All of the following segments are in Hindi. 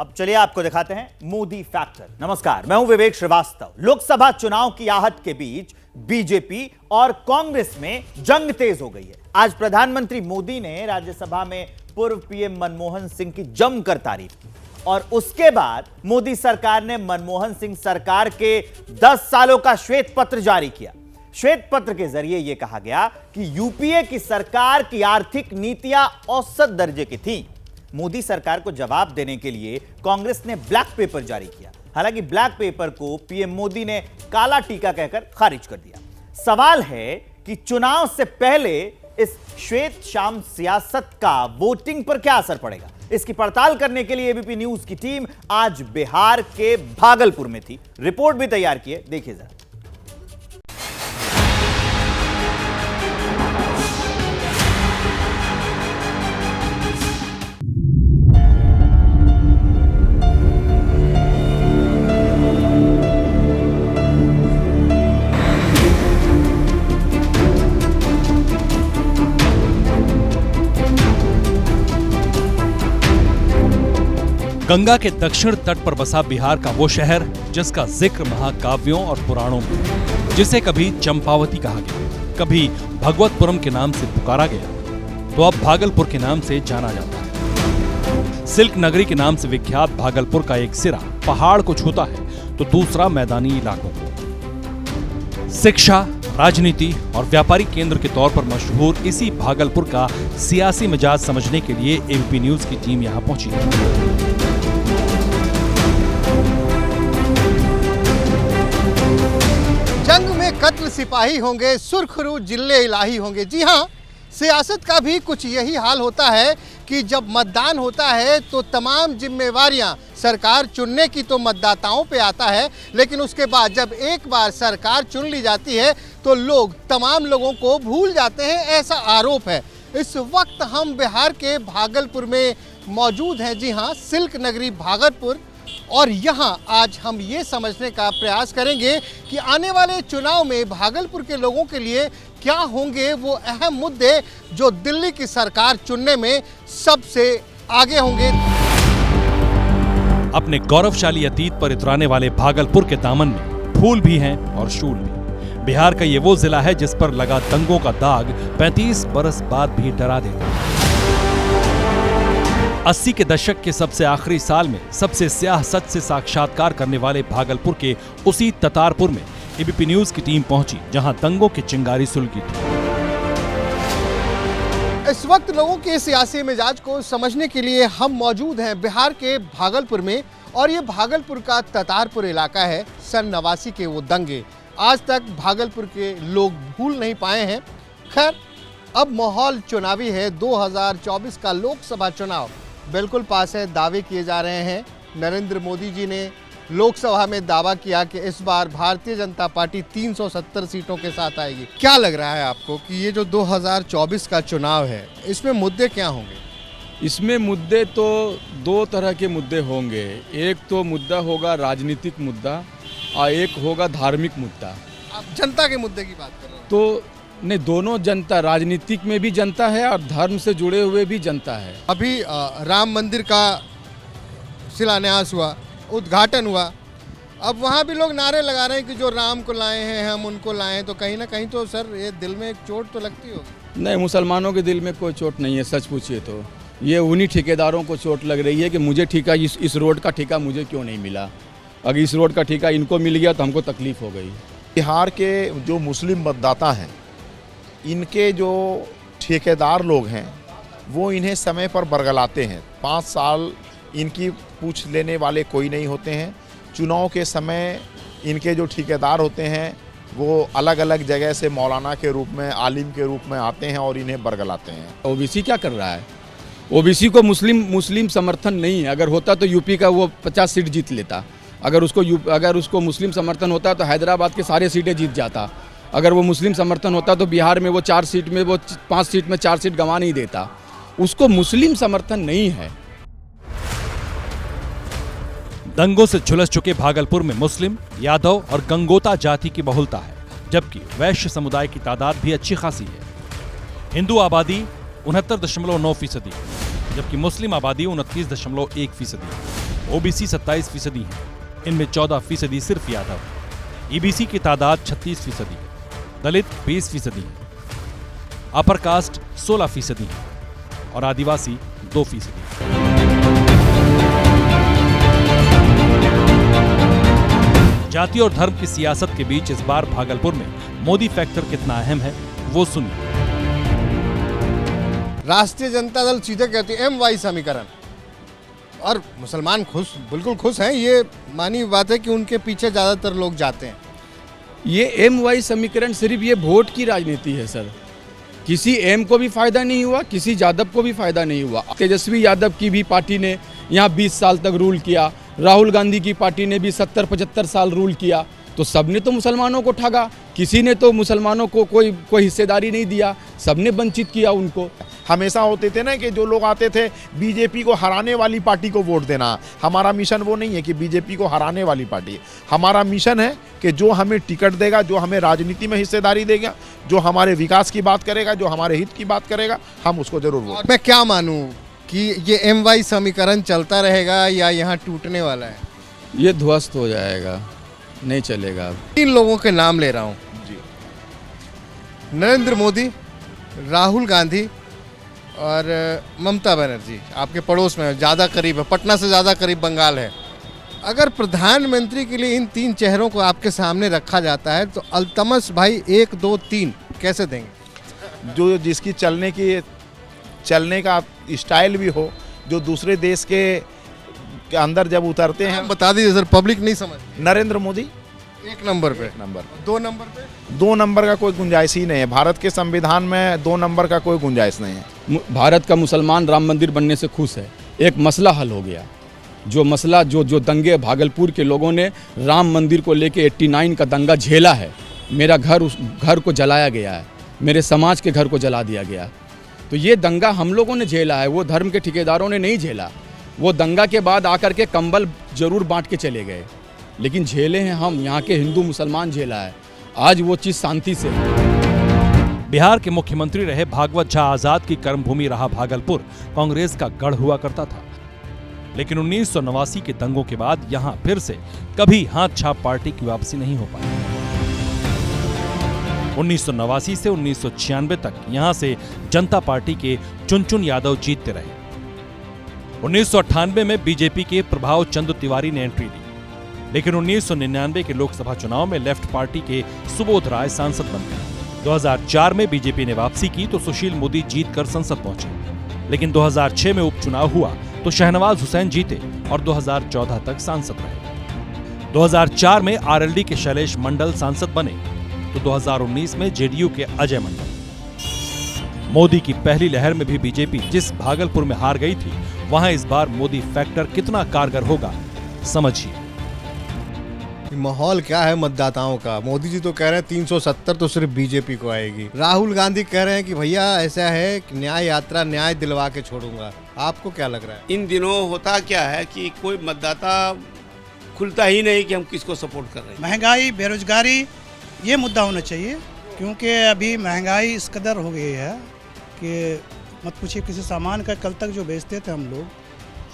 अब चलिए आपको दिखाते हैं मोदी फैक्टर। नमस्कार, मैं हूं विवेक श्रीवास्तव। लोकसभा चुनाव की आहट के बीच बीजेपी और कांग्रेस में जंग तेज हो गई है। आज प्रधानमंत्री मोदी ने राज्यसभा में पूर्व पीएम मनमोहन सिंह की जमकर तारीफ की और उसके बाद मोदी सरकार ने मनमोहन सिंह सरकार के 10 सालों का श्वेत पत्र जारी किया। श्वेत पत्र के जरिए यह कहा गया कि यूपीए की सरकार की आर्थिक नीतियां औसत दर्जे की थीं। मोदी सरकार को जवाब देने के लिए कांग्रेस ने ब्लैक पेपर जारी किया। हालांकि ब्लैक पेपर को पीएम मोदी ने काला टीका कहकर खारिज कर दिया। सवाल है कि चुनाव से पहले इस श्वेत शाम सियासत का वोटिंग पर क्या असर पड़ेगा। इसकी पड़ताल करने के लिए एबीपी न्यूज की टीम आज बिहार के भागलपुर में थी। रिपोर्ट भी तैयार की है, देखिए जरा। गंगा के दक्षिण तट पर बसा बिहार का वो शहर जिसका जिक्र महाकाव्यों और पुराणों में, जिसे कभी चंपावती कहा गया, कभी भगवतपुरम के नाम से पुकारा गया, तो अब भागलपुर के नाम से जाना जाता है। सिल्क नगरी के नाम से विख्यात भागलपुर का एक सिरा पहाड़ को छूता है तो दूसरा मैदानी इलाकों को। शिक्षा, राजनीति और व्यापारिक केंद्र के तौर पर मशहूर इसी भागलपुर का सियासी मिजाज समझने के लिए एबीपी न्यूज की टीम यहां पहुंची है। जंग में कत्ल सिपाही होंगे, सुरखरू जिले इलाही होंगे। जी हाँ, सियासत का भी कुछ यही हाल होता है कि जब मतदान होता है तो तमाम जिम्मेवारियां सरकार चुनने की तो मतदाताओं पे आता है, लेकिन उसके बाद जब एक बार सरकार चुन ली जाती है तो लोग तमाम लोगों को भूल जाते हैं, ऐसा आरोप है। इस वक्त हम बिहार के भागलपुर में मौजूद हैं। जी हाँ, सिल्क नगरी भागलपुर। और यहाँ आज हम ये समझने का प्रयास करेंगे कि आने वाले चुनाव में भागलपुर के लोगों के लिए क्या होंगे वो अहम मुद्दे जो दिल्ली की सरकार चुनने में सबसे आगे होंगे। अपने गौरवशाली अतीत पर इतराने वाले भागलपुर के दामन में फूल भी हैं और शूल भी। बिहार का ये वो जिला है जिस पर लगा दंगों का दाग 35 बरस बाद भी डरा देता है। 80 के दशक के सबसे आखिरी साल में सबसे स्याह सच से साक्षात्कार करने वाले भागलपुर के उसी ततारपुर में एबीपी न्यूज की टीम पहुंची, जहां दंगों की चिंगारी सुलगी थी। इस वक्त लोगों के सियासी मिजाज को समझने के लिए हम मौजूद हैं बिहार के भागलपुर में, और ये भागलपुर का ततारपुर इलाका है। सन 89 के वो दंगे आज तक भागलपुर के लोग भूल नहीं पाए हैं। खैर, अब माहौल चुनावी है। 2024 का लोकसभा चुनाव बिल्कुल पास है। दावे किए जा रहे हैं। नरेंद्र मोदी जी ने लोकसभा में दावा किया कि इस बार भारतीय जनता पार्टी 370 सीटों के साथ आएगी। क्या लग रहा है आपको कि ये जो 2024 का चुनाव है, इसमें मुद्दे क्या होंगे? इसमें मुद्दे तो दो तरह के मुद्दे होंगे। एक तो मुद्दा होगा राजनीतिक मुद्दा और एक होगा धार्मिक मुद्दा। आप जनता के मुद्दे की बात कर रहे हैं? तो नहीं, दोनों जनता, राजनीतिक में भी जनता है और धर्म से जुड़े हुए भी जनता है। अभी राम मंदिर का शिलान्यास हुआ, उद्घाटन हुआ। अब वहाँ भी लोग नारे लगा रहे हैं कि जो राम को लाए हैं हम उनको लाए हैं। तो कहीं ना कहीं तो सर ये दिल में एक चोट तो लगती होगी। नहीं, मुसलमानों के दिल में कोई चोट नहीं है। सच पूछिए तो ये उन्हीं ठेकेदारों को चोट लग रही है कि मुझे ठेका, इस रोड का ठेका मुझे क्यों नहीं मिला। अगर इस रोड का ठेका इनको मिल गया तो हमको तकलीफ हो गई। बिहार के जो मुस्लिम मतदाता हैं, इनके जो ठेकेदार लोग हैं वो इन्हें समय पर बरगलाते हैं। 5 साल इनकी पूछ लेने वाले कोई नहीं होते हैं। चुनाव के समय इनके जो ठेकेदार होते हैं वो अलग अलग जगह से मौलाना के रूप में, आलिम के रूप में आते हैं और इन्हें बरगलाते हैं। ओबीसी क्या कर रहा है? ओबीसी को मुस्लिम समर्थन नहीं है। अगर होता तो यूपी का वो 50 सीट जीत लेता। अगर उसको मुस्लिम समर्थन होता तो हैदराबाद के सारे सीटें जीत जाता। अगर वो मुस्लिम समर्थन होता तो बिहार में वो 4 सीट में, वो 5 सीट में 4 सीट गंवा नहीं देता। उसको मुस्लिम समर्थन नहीं है। दंगों से झुलस चुके भागलपुर में मुस्लिम, यादव और गंगोता जाति की बहुलता है, जबकि वैश्य समुदाय की तादाद भी अच्छी खासी है। हिंदू आबादी 69.9%, जबकि मुस्लिम आबादी 29.1%। ओबीसी 27% है, इनमें 14% सिर्फ यादव, ईबीसी की तादाद 36%, दलित 20% है, अपर कास्ट 16% है और आदिवासी 2%। जाति और धर्म की सियासत के बीच इस बार भागलपुर में मोदी फैक्टर कितना अहम है वो सुनिए। राष्ट्रीय जनता दल सीधे कहती है MY समीकरण, और मुसलमान बिल्कुल खुश हैं। ये मानी बात है कि उनके पीछे ज़्यादातर लोग जाते हैं। ये MY समीकरण सिर्फ ये वोट की राजनीति है सर। किसी एम को भी फायदा नहीं हुआ, किसी यादव को भी फायदा नहीं हुआ। तेजस्वी यादव की भी पार्टी ने यहाँ 20 साल तक रूल किया, राहुल गांधी की पार्टी ने भी 70-75 साल रूल किया, तो सबने तो मुसलमानों को ठगा, किसी ने तो मुसलमानों को कोई हिस्सेदारी नहीं दिया, सबने वंचित किया उनको। हमेशा होते थे ना कि जो लोग आते थे बीजेपी को हराने वाली पार्टी को वोट देना। हमारा मिशन वो नहीं है कि बीजेपी को हराने वाली पार्टी, हमारा मिशन है कि जो हमें टिकट देगा, जो हमें राजनीति में हिस्सेदारी देगा, जो हमारे विकास की बात करेगा, जो हमारे हित की बात करेगा, हम उसको जरूर वोट। मैं क्या मानूं कि ये MY समीकरण चलता रहेगा या यहाँ टूटने वाला है? ये ध्वस्त हो जाएगा, नहीं चलेगा। 3 लोगों के नाम ले रहा हूँ जी, नरेंद्र मोदी, राहुल गांधी और ममता बनर्जी। आपके पड़ोस में ज़्यादा करीब है, पटना से ज़्यादा करीब बंगाल है। अगर प्रधानमंत्री के लिए इन 3 चेहरों को आपके सामने रखा जाता है तो अल्तमस भाई 1, 2, 3 कैसे देंगे? जो जिसकी चलने का स्टाइल भी हो, जो दूसरे देश के अंदर जब उतरते हैं। बता दीजिए सर, पब्लिक नहीं समझ। नरेंद्र मोदी 1 नंबर पे, 2 नंबर पे? 2 नंबर का कोई गुंजाइश ही नहीं है। भारत के संविधान में 2 नंबर का कोई गुंजाइश नहीं है। भारत का मुसलमान राम मंदिर बनने से खुश है, एक मसला हल हो गया। जो मसला जो दंगे भागलपुर के लोगों ने राम मंदिर को लेके 89 का दंगा झेला है, मेरा घर उस घर को जलाया गया है, मेरे समाज के घर को जला दिया गया, तो ये दंगा हम लोगों ने झेला है, वो धर्म के ठेकेदारों ने नहीं झेला। वो दंगा के बाद आकर के कंबल जरूर बांट के चले गए, लेकिन झेले हैं हम, यहाँ के हिंदू मुसलमान झेला है। आज वो चीज़ शांति से। बिहार के मुख्यमंत्री रहे भागवत झा आजाद की कर्मभूमि रहा भागलपुर कांग्रेस का गढ़ हुआ करता था, लेकिन 1989 के दंगों के बाद यहां फिर से कभी हाथ छाप पार्टी की वापसी नहीं हो पाई। 1989 से 1996 तक यहां से जनता पार्टी के चुनचुन यादव जीतते रहे। 1998 में बीजेपी के प्रभाव चंद्र तिवारी ने एंट्री दी, लेकिन 1999 के लोकसभा चुनाव में लेफ्ट पार्टी के सुबोध राय सांसद बन गए। 2004 में बीजेपी ने वापसी की तो सुशील मोदी जीतकर संसद पहुंचे, लेकिन 2006 में उपचुनाव हुआ तो शहनवाज हुसैन जीते और 2014 तक सांसद रहे। 2004 में आरएलडी के शैलेश मंडल सांसद बने तो 2019 में जेडीयू के अजय मंडल। मोदी की पहली लहर में भी बीजेपी जिस भागलपुर में हार गई थी, वहां इस बार मोदी फैक्टर कितना कारगर होगा समझिए। माहौल क्या है मतदाताओं का? मोदी जी तो कह रहे हैं 370 तो सिर्फ बीजेपी को आएगी। राहुल गांधी कह रहे हैं कि भैया ऐसा है कि न्याय यात्रा न्याय दिलवा के छोड़ूंगा। आपको क्या लग रहा है? इन दिनों होता क्या है कि कोई मतदाता खुलता ही नहीं कि हम किसको सपोर्ट कर रहे हैं। महंगाई, बेरोजगारी, ये मुद्दा होना चाहिए, क्योंकि अभी महंगाई इस कदर हो गई है कि मत पूछिए। किसी सामान का कल तक जो बेचते थे हम लोग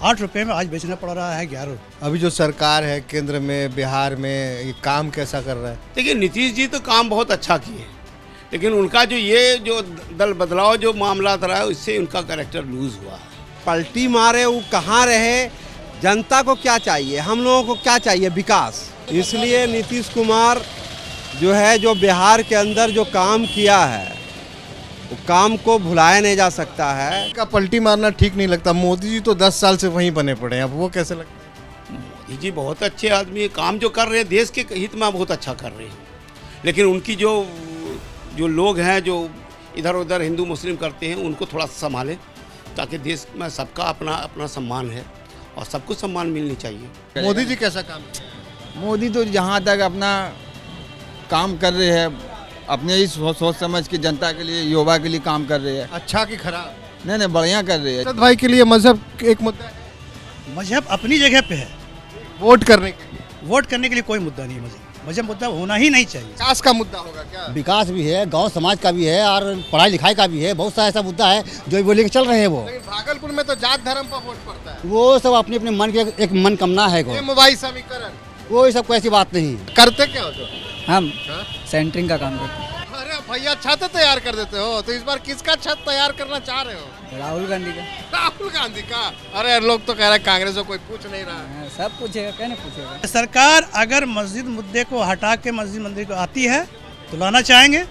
8 रुपये में, आज बेचना पड़ रहा है 11 रुपये। अभी जो सरकार है केंद्र में, बिहार में, ये काम कैसा कर रहा है? देखिए, नीतीश जी तो काम बहुत अच्छा किए, लेकिन उनका जो दल बदलाव जो मामला रहा है, उससे उनका कैरेक्टर लूज हुआ है। पलटी मारे वो कहाँ रहे? जनता को क्या चाहिए, हम लोगों को क्या चाहिए? विकास। इसलिए नीतीश कुमार जो है, जो बिहार के अंदर जो काम किया है, वो काम को भुलाया नहीं जा सकता है। का पलटी मारना ठीक नहीं लगता। मोदी जी तो 10 साल से वहीं बने पड़े हैं, अब वो कैसे लगता है? मोदी जी बहुत अच्छे आदमी, काम जो कर रहे हैं देश के हित में बहुत अच्छा कर रहे हैं, लेकिन उनकी जो लोग हैं जो इधर उधर हिंदू मुस्लिम करते हैं, उनको थोड़ा संभालें, ताकि देश में सबका अपना अपना सम्मान है और सबको सम्मान मिलनी चाहिए। मोदी जी कैसा काम? मोदी तो जहाँ तक अपना काम कर रहे हैं, अपने ही सोच समझ के जनता के लिए, युवा के लिए काम कर रहे हैं। अच्छा कि खराब? नहीं बढ़िया कर रहे हैं। भाई के लिए मजहब एक मुद्दा है। मजहब अपनी जगह पे है, वोट करने के लिए वोट करने के लिए कोई मुद्दा नहीं है वजह मुद्दा होना ही नहीं चाहिए। विकास का मुद्दा होगा क्या? विकास भी है, गांव समाज का भी है और पढ़ाई लिखाई का भी है। बहुत सारा ऐसा मुद्दा है जो वो लेके चल रहे हैं। वो लेकिन भागलपुर में तो जात धर्म पर वोट पड़ता है। वो सब अपने अपने मन के एक मन कामना है। मोबाइल समीकरण वो ये सब कोई ऐसी बात नहीं है। करते क्या हो तो? हम सेंटरिंग का काम करते हैं। अरे भैया छत तैयार कर देते हो, तो इस बार किसका छत तैयार करना चाह रहे हो? राहुल गांधी का। राहुल गांधी का? अरे लोग तो कह रहे हैं कांग्रेस को कोई पूछ नहीं रहा है। सब पूछेगा, क्या नहीं पूछेगा। सरकार अगर मस्जिद मुद्दे को हटा के मस्जिद मंदिर को आती है तो लाना चाहेंगे,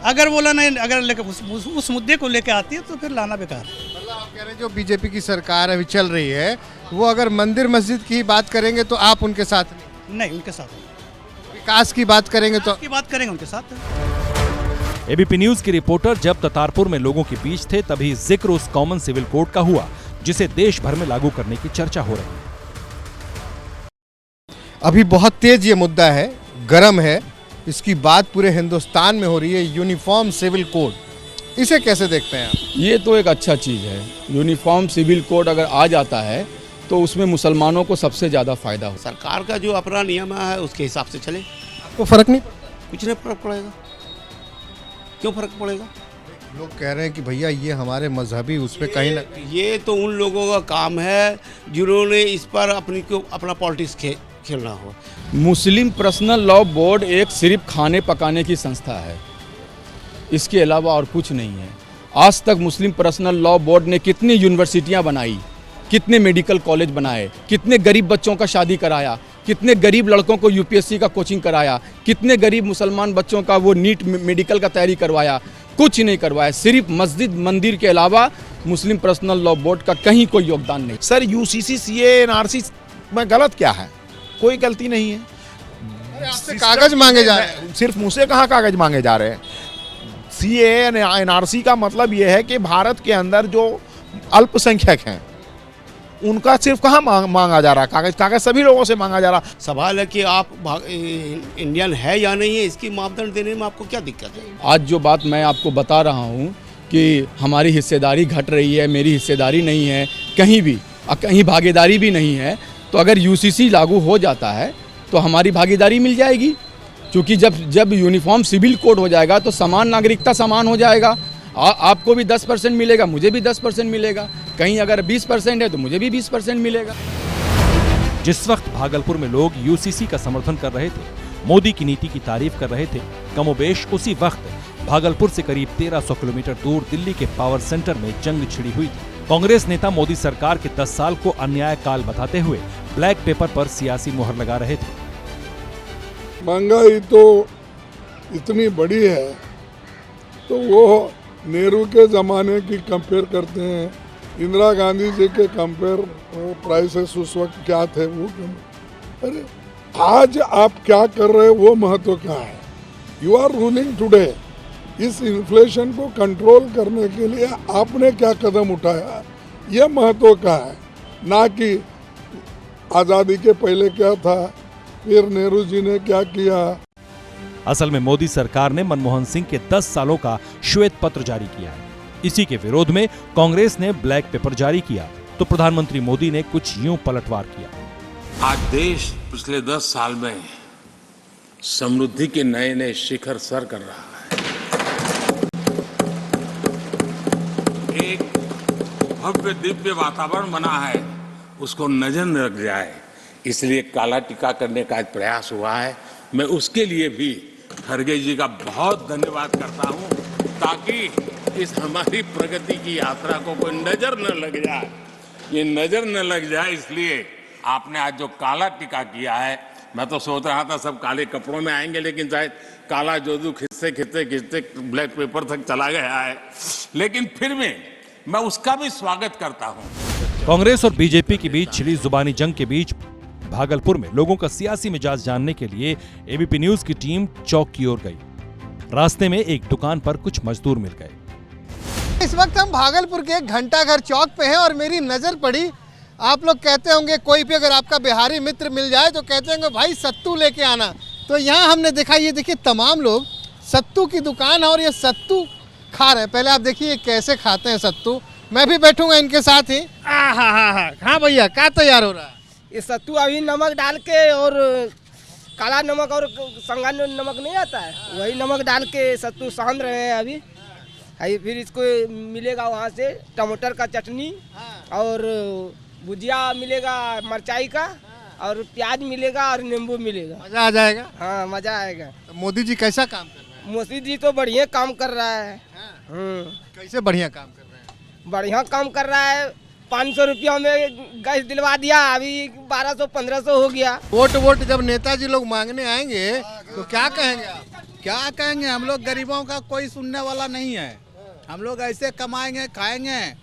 अगर वो लाना अगर लेकर उस मुद्दे को लेकर आती है तो फिर लाना बेकार है। मतलब आप कह रहे हैं जो बीजेपी की सरकार अभी चल रही है वो अगर मंदिर मस्जिद की बात करेंगे तो आप उनके साथ नहीं, उनके साथ विकास की बात करेंगे तो की बात करेंगे उनके साथ। एबीपी न्यूज के रिपोर्टर जब ततारपुर में लोगों के बीच थे तभी जिक्र उस कॉमन सिविल कोड का हुआ जिसे देश भर में लागू करने की चर्चा हो रही है। अभी बहुत तेज ये मुद्दा है, गर्म है, इसकी बात पूरे हिंदुस्तान में हो रही है। यूनिफॉर्म सिविल कोड, इसे कैसे देखते हैं आप? ये तो एक अच्छा चीज़ है। यूनिफॉर्म सिविल कोड अगर आ जाता है तो उसमें मुसलमानों को सबसे ज़्यादा फायदा हो। सरकार का जो अपना नियम है उसके हिसाब से चले। आपको फर्क नहीं पड़ता? कुछ नहीं फर्क पड़ेगा। क्यों फर्क पड़ेगा? लोग कह रहे हैं कि भैया ये हमारे मजहबी उस पर कहीं ना ये तो उन लोगों का काम है जिन्होंने इस पर अपना पॉलिटिक्स खेलना हो। मुस्लिम पर्सनल लॉ बोर्ड एक सिर्फ खाने पकाने की संस्था है, इसके अलावा और कुछ नहीं है। आज तक मुस्लिम पर्सनल लॉ बोर्ड ने कितनी यूनिवर्सिटियां बनाई, कितने मेडिकल कॉलेज बनाए, कितने गरीब बच्चों का शादी कराया, कितने गरीब लड़कों को यूपीएससी का कोचिंग कराया, कितने गरीब मुसलमान बच्चों का वो नीट मेडिकल का तैयारी करवाया, कुछ नहीं करवाया। सिर्फ मस्जिद मंदिर के अलावा मुस्लिम पर्सनल लॉ बोर्ड का कहीं कोई योगदान नहीं। सर यूसीसी सीए एनआरसी में गलत क्या है? कोई गलती नहीं है। आपसे कागज मांगे जा रहे हैं। सिर्फ मुझसे कहाँ कागज मांगे जा रहे हैं? सीए एनआरसी का मतलब यह है कि भारत के अंदर जो अल्पसंख्यक हैं उनका सिर्फ कहाँ मांगा जा रहा है कागज सभी लोगों से मांगा जा रहा। सवाल है कि आप इंडियन है या नहीं है, इसकी मापदंड देने में आपको क्या दिक्कत है? आज जो बात मैं आपको बता रहा हूँ कि हमारी हिस्सेदारी घट रही है, मेरी हिस्सेदारी नहीं है कहीं भी, कहीं भागीदारी भी नहीं है, तो अगर यूसीसी लागू हो जाता है तो हमारी भागीदारी मिल जाएगी। क्योंकि जब यूनिफॉर्म सिविल कोड हो जाएगा तो समान नागरिकता समान हो जाएगा। आपको भी 10% मिलेगा, मुझे भी 10% मिलेगा। कहीं अगर 20% है तो मुझे भी 20% मिलेगा। जिस वक्त भागलपुर में लोग यूसीसी का समर्थन कर रहे थे, मोदी की नीति की तारीफ कर रहे थे, कमोबेश उसी वक्त भागलपुर से करीब 1300 किलोमीटर दूर दिल्ली के पावर सेंटर में जंग छिड़ी हुई थी। कांग्रेस नेता मोदी सरकार के 10 साल को अन्याय काल बताते हुए ब्लैक पेपर पर सियासी मुहर लगा रहे थे। महंगाई तो इतनी बड़ी है तो वो नेहरू के ज़माने की कंपेयर करते हैं, इंदिरा गांधी जी के कंपेयर प्राइसेस उस वक्त क्या थे वो। अरे आज आप क्या कर रहे हो वो महत्व क्या है? You are ruling today. इस इन्फ्लेशन को कंट्रोल करने के लिए आपने क्या कदम उठाया ये महत्व का है, ना कि आज़ादी के पहले क्या था, फिर नेहरू जी ने क्या किया। असल में मोदी सरकार ने मनमोहन सिंह के 10 सालों का श्वेत पत्र जारी किया है। इसी के विरोध में कांग्रेस ने ब्लैक पेपर जारी किया तो प्रधानमंत्री मोदी ने कुछ यूं पलटवार किया। आज देश पिछले 10 साल में समृद्धि के नए नए शिखर सर कर रहा है। एक भव्य दिव्य वातावरण बना है, उसको नजर न लग जाए इसलिए काला टीका करने का प्रयास हुआ है। मैं उसके लिए भी खड़गे जी का बहुत धन्यवाद करता हूं, ताकि इस हमारी प्रगति की यात्रा को कोई नजर न लग जाए। ये नजर न लग जाए इसलिए आपने आज जो काला टीका किया है, मैं तो सोच रहा था सब काले कपड़ों में आएंगे, लेकिन शायद काला जादू खिंचते खिंचते खिंचते ब्लैक पेपर तक चला गया है, लेकिन फिर भी मैं उसका भी स्वागत करता हूं। कांग्रेस और बीजेपी के बीच छिड़ी जुबानी जंग के बीच भागलपुर में लोगों का सियासी मिजाज जानने के लिए एबीपी न्यूज की टीम चौक की ओर गई। रास्ते में एक दुकान पर कुछ मजदूर मिल गए। इस वक्त हम भागलपुर के घंटाघर चौक पे हैं और मेरी नजर पड़ी, आप लोग कहते होंगे कोई भी अगर आपका बिहारी मित्र मिल जाए तो कहते होंगे भाई सत्तू लेके आना। तो यहाँ हमने देखा, ये देखिए तमाम लोग सत्तू की दुकान है और ये सत्तू खा रहे हैं। पहले आप देखिए कैसे खाते हैं सत्तू, मैं भी बैठूंगा इनके साथ ही। हाँ भैया क्या तैयार हो रहा है? ये सत्तू अभी नमक डाल के और काला नमक और संगा नमक नहीं आता है, वही नमक डाल के सत्तू सान रहे हैं अभी। फिर इसको मिलेगा वहाँ से टमाटर का चटनी और भुजिया मिलेगा मिरचाई का, और प्याज मिलेगा और नींबू मिलेगा। मजा आ जाएगा। हाँ मजा आएगा। तो मोदी जी कैसा काम कर रहे हैं? मोदी जी तो बढ़िया काम कर रहा है। कैसे बढ़िया काम कर रहे हैं? बढ़िया काम कर रहा है। 500 रुपया में गैस दिलवा दिया, अभी 1200-1500 हो गया। वोट जब नेताजी लोग मांगने आएंगे तो क्या कहेंगे आप? क्या कहेंगे, हम लोग गरीबों का कोई सुनने वाला नहीं है। हम लोग ऐसे कमाएंगे खाएंगे,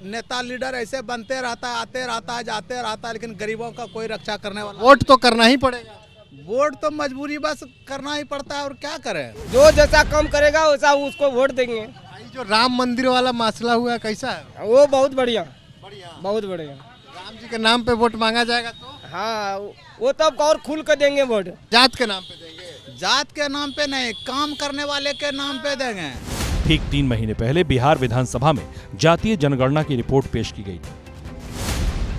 नेता लीडर ऐसे बनते रहता है, आते रहता है, जाते रहता है, लेकिन गरीबों का कोई रक्षा करने वाला। वोट तो करना ही पड़ेगा। वोट तो मजबूरी बस करना ही पड़ता है, और क्या करें। जो जैसा काम करेगा वैसा उसको वोट देंगे। जो राम मंदिर वाला मसला हुआ कैसा है? वो बहुत बढ़िया, बहुत बढ़िया। राम जी के नाम पे वोट मांगा जाएगा तो? हाँ, वो तब और खुल कर देंगे वोट। जात के नाम पे देंगे? जात के नाम पे नहीं, काम करने वाले के नाम पे देंगे। ठीक 3 महीने पहले बिहार विधानसभा में जातीय जनगणना की रिपोर्ट पेश की गई थी,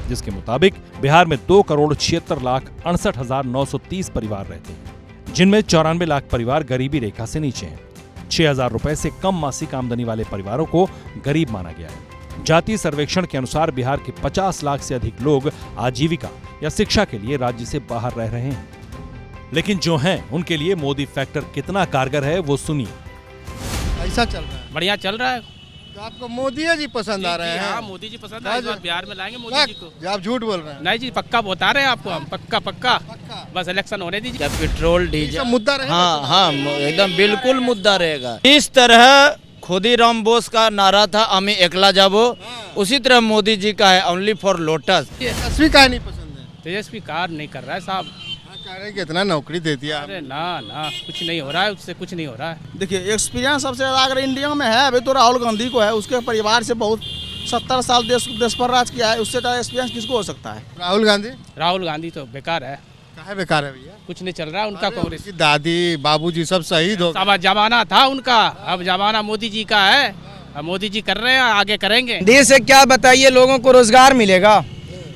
जिसके मुताबिक बिहार में 2,76,68,930 परिवार रहते हैं, जिनमें 94 लाख परिवार गरीबी रेखा से नीचे हैं। 6,000 रुपए से कम मासिक आमदनी वाले परिवारों को गरीब माना गया है। जातीय सर्वेक्षण के अनुसार बिहार के 50 लाख से अधिक लोग आजीविका या शिक्षा के लिए राज्य से बाहर रह रहे हैं। लेकिन जो हैं उनके लिए मोदी फैक्टर कितना कारगर है वो सुनिए। ऐसा चल रहा है? बढ़िया चल रहा है। तो आपको मोदी जी पसंद आ रहे हैं? हाँ, मोदी जी पसंद आ रहे हैं। बिहार में लाएंगे मोदी जी को। आप झूठ बोल रहे हैं? नहीं जी, पक्का बता रहे हैं आपको हम, पक्का। बस इलेक्शन होने दीजिए। जब पेट्रोल डीजल मुद्दा रहेगा। हाँ, एकदम बिल्कुल मुद्दा रहेगा। इस तरह खुदीराम बोस का नारा था, हमें एकला जाबो, उसी तरह मोदी जी का है, ओनली फॉर लोटस। तेजस्वी का नहीं पसंद है? तेजस्वी कार नहीं कर रहा है साहब। कह रहे कि इतना नौकरी दे दिया। अरे ना, कुछ नहीं हो रहा है, उससे कुछ नहीं हो रहा है। देखिए, एक्सपीरियंस सबसे ज्यादा अगर इंडिया में है अभी तो राहुल गांधी को है। उसके परिवार से बहुत 70 साल देश पर राज किया है, उससे ज्यादा एक्सपीरियंस किसको हो सकता है? राहुल गांधी तो बेकार है। काहे बेकार है भैया? कुछ नहीं चल रहा है उनका। कांग्रेस की दादी बाबूजी सब शहीद हो गए। जमाना था उनका, अब जमाना मोदी जी का है। अब मोदी जी कर रहे हैं, आगे करेंगे। देश से क्या बताइए, लोगों को रोजगार मिलेगा?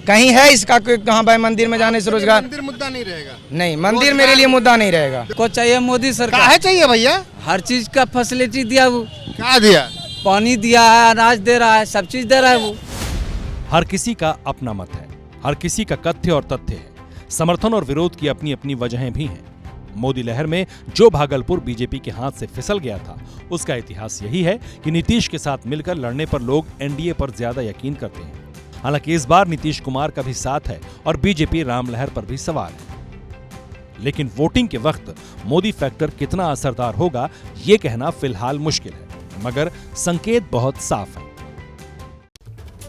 कहीं है इसका? कहाँ भाई मंदिर में जाने से रोजगार? मंदिर मुद्दा नहीं रहेगा। नहीं, मंदिर मेरे लिए मुद्दा नहीं रहेगा। को चाहिए मोदी सरकार? काहे चाहिए भैया? हर चीज का फैसिलिटी दिया वो। क्या दिया? पानी दिया है, अनाज दे रहा है, सब चीज दे रहा है वो। हर किसी का अपना मत है, हर किसी का कथ्य और तथ्य है, समर्थन और विरोध की अपनी अपनी वजहें भी हैं। मोदी लहर में जो भागलपुर बीजेपी के हाथ से फिसल गया था, उसका इतिहास यही है कि नीतीश के साथ मिलकर लड़ने पर लोग एनडीए पर ज्यादा यकीन करते हैं। हालांकि इस बार नीतीश कुमार का भी साथ है और बीजेपी राम लहर पर भी सवार है। लेकिन वोटिंग के वक्त मोदी फैक्टर कितना असरदार होगा, ये कहना फिलहाल मुश्किल है, मगर संकेत बहुत साफ है।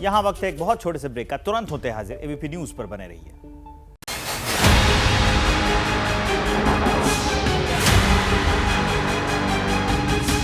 यहां वक्त है एक बहुत छोटे से ब्रेक का, तुरंत होते हाजिर। एबीपी न्यूज पर बने रहिए।